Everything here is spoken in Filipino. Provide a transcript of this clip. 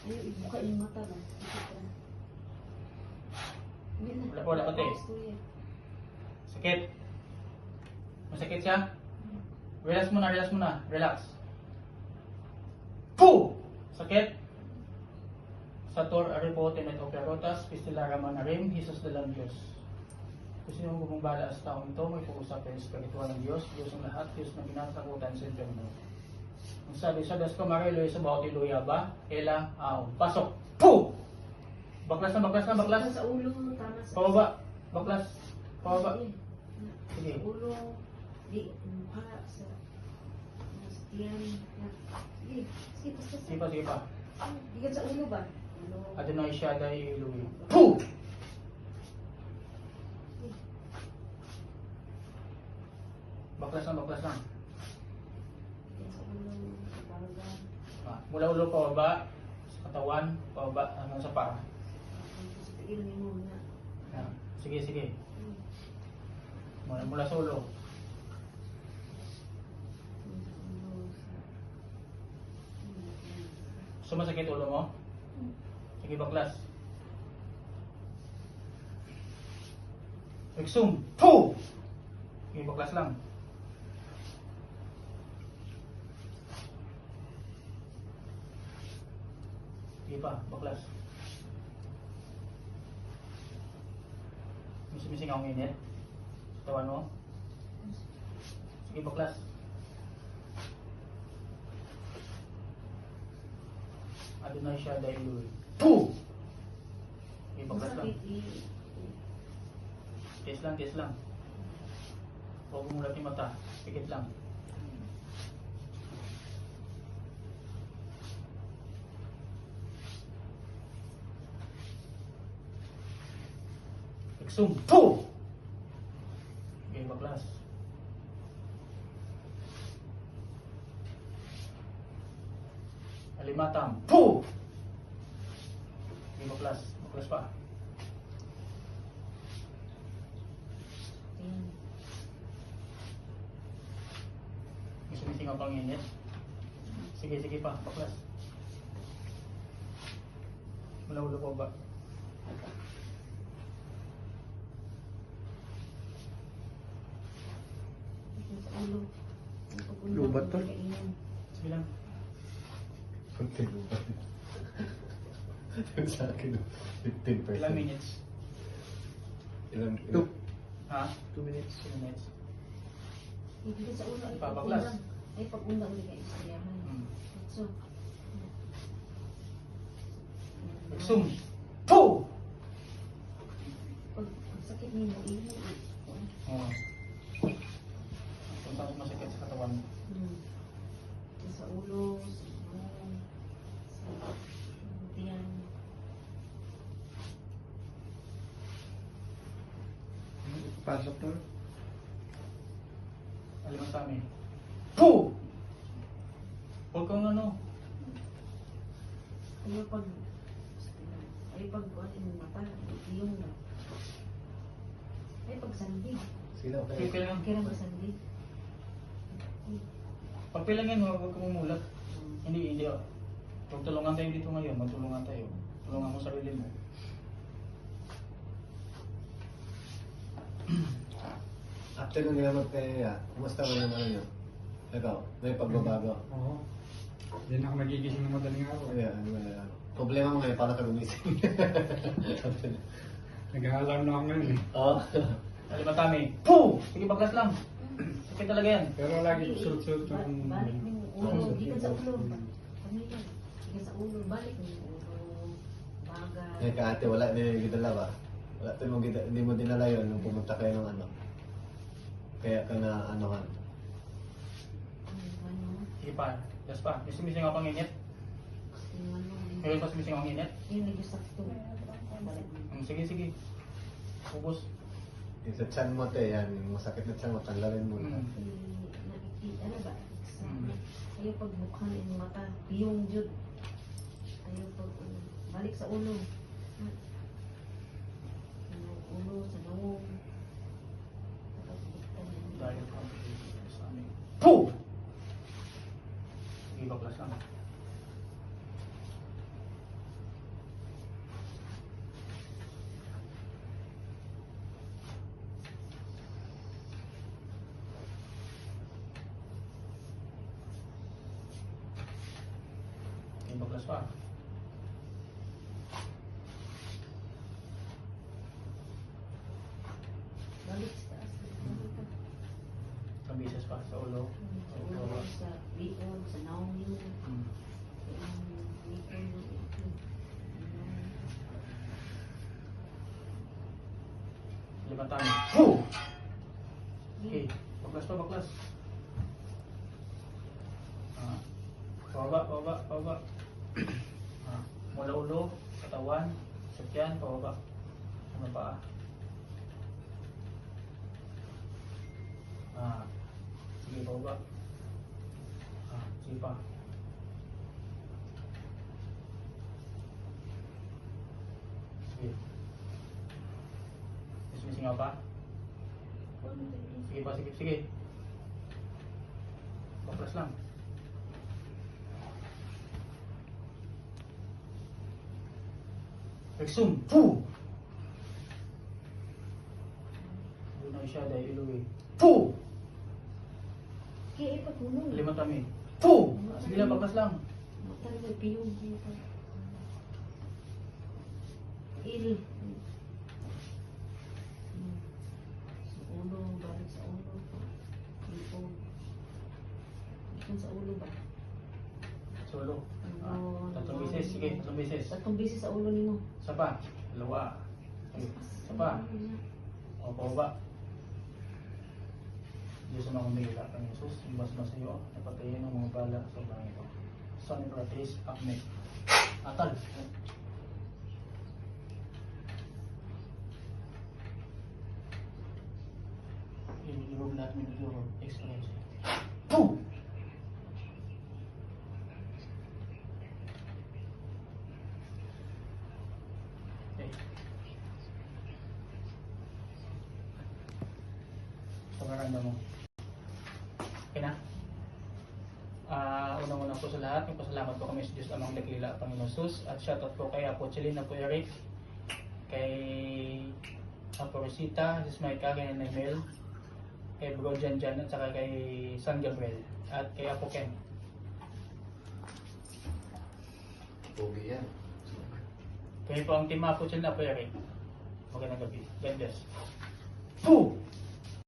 Ay, buka yung mata ba? Wala po, wala pati. Sakit. Masakit siya? Relax muna, relax muna. Relax. Poo! Sakit. Sator aripo tenet operotas, pistilara manarim, Jesus de lang Diyos. Kung sino bumabala sa taong ito, may pag-usap ng espiritual ng Diyos, Diyos ang lahat, Diyos na ginatakutan sa impyerno. Ang sabi sa Das Kamariloy sa bawat iluya ba, Ela, pasok. Poo! Baklas na, baklas na, baklas. Sa ulo mo, tama sa... Pababa. Baklas. Pababa. Sige. Sa ulo, di, mukha, sa tiyan. Sige, sige, basta sa... Sige pa, sige pa. Diyan sa ulo ba? Ulo. Adonai Shaddai Elohim. Poo! Baklas na, baklas na. Diyan sa ulo, sa baga. Mula ulo pababa, sa katawan, pababa, hanggang sa paa. Sa ilmi mo na. Sige, sige. Mula sa ulo. Sumasakit ulo mo? Sige, baklas. Exum. Poo! Sige, baklas lang. Sige pa, baklas. Misimising akong init. Sa tawan mo. Sige, baklas. Adonai Shaddai Elohim. Poo! Sige, baklas lang. Test lang, test lang. Huwag mo mulat yung mata. Pikit lang. Exum. Poo! Okay, baklas. Alimatam. Poo! Okay, baklas. Baklas pa. Sumising ang panginit. Sige, sige pa. Baklas. Mula ulo po ba? Lubat to? Sige lang. Kunti lubat. Sa akin, 15%. Ilang minutes? Ilang? 2. Ha? 2 minutes. 2 minutes. Hindi sa ulo ay Papaklas. Ay pag-undang ulit kayo sa yaman. So, Exum. Poo! pag sakit niyo mo, ihi. Oo. Kung saan masakit sa katawan. Sa ulo, sa tiyan. Pasok to. Alam sa amin. Poo! Huwag kang ano. Ayaw pag kuhan yung mata, yung na. Ay pag sandi. Sila, okay. Okay lang. Kira ba sandi? Pagpilangin mo, huwag kang mumulat. Hindi, hindi. Huwag tulungan tayo dito ngayon. Magtulungan tayo. Tulungan mo sarili mo. After nung ginamot kayo, kumusta mo yung ano nyo? Ikaw, may pagbabago. Oo. Hindi na ako nagigising ng madaling araw. Problema mo ngayon, paano ka gumising? Nag-aalarm na ako ngayon eh. Oo. Alimatami. Poo! Sige, baklas lang. Sakit talaga yan. Pero lagi sulit-sulit yung... Balik mo yung ulo, di ka sa ulo. Pamilya, di ka sa ulo, balik mo yung ulo. Bagay. Ngayon ka ate, wala din gidala ba? Wala din mo gidala, hindi mo dinala yun nung pumunta kayo ng ano. Kaya ka na ano ka. Sige pa. Yes pa. May sumising ako ang init. Ngayon pa sumising ako ang init. Yung medyo sakto. Balik mo. Sige, sige. Focus. Yung sa tiyan mo te, yan, yung masakit na tiyan mo, tanggalin mo. Nakikita na ba? Ayaw pag bukhan yung mata, yung jud. Ayaw pag balik sa ulo. Ulo, sa loob. Dahil sa amin. Poo! Sige, baklas lang. Yung baklas pa. Balik sa taas. Balik ka. Ilang beses pa sa ulo. Sa ulo, sa likod, sa naong yun. Hmm. Limatan. Woo! Okay. Baklas pa, baklas. Pababa, pababa, pababa. Mula ulo, katawan, sakyan, pababa. Ano pa? Sige, pababa. Sige pa. Sige. Singaw pa? Sige pa, sige, sige. Baklas lang. Exum! Fu! Doon na siya dahil iluwi. Fu! Kaya ipatulong. Lima kami. Fu! Sige lang, baklas lang. Talaga piyong. Il. Sa ulo, balik sa ulo. Likod. Likod sa ulo ba? Solo. Ano, Tatlong beses, sige, tatlong beses. Tatlong beses sa ulo nino. Isa pa. Dalawa. Sige. Isa pa. O, pababa. Diyos ang mga humihila kang Jesus, imbas na sa iyo, napatayin ang mga bala sa langit ito. Son of Pratis, Amen. Atal. I-remove natin yung experience. Boom! Okay. So, maranda mo. Okay na? Unang-una po sa lahat, pasalamat po kami sa Diyos amang dakila, Panginoon Jesus, at shoutout po kay Apo Chelina, Apo Eric, kay Apo Rosita, Sis Maika, kay Nanay Mel, kay Bro Jan Jan, at saka kay San Gabriel, at kay Apo Ken. Pogi yan. Kami po ang team Apo Chelina, Apo Eric. Magandang gabi. God bless. Boom!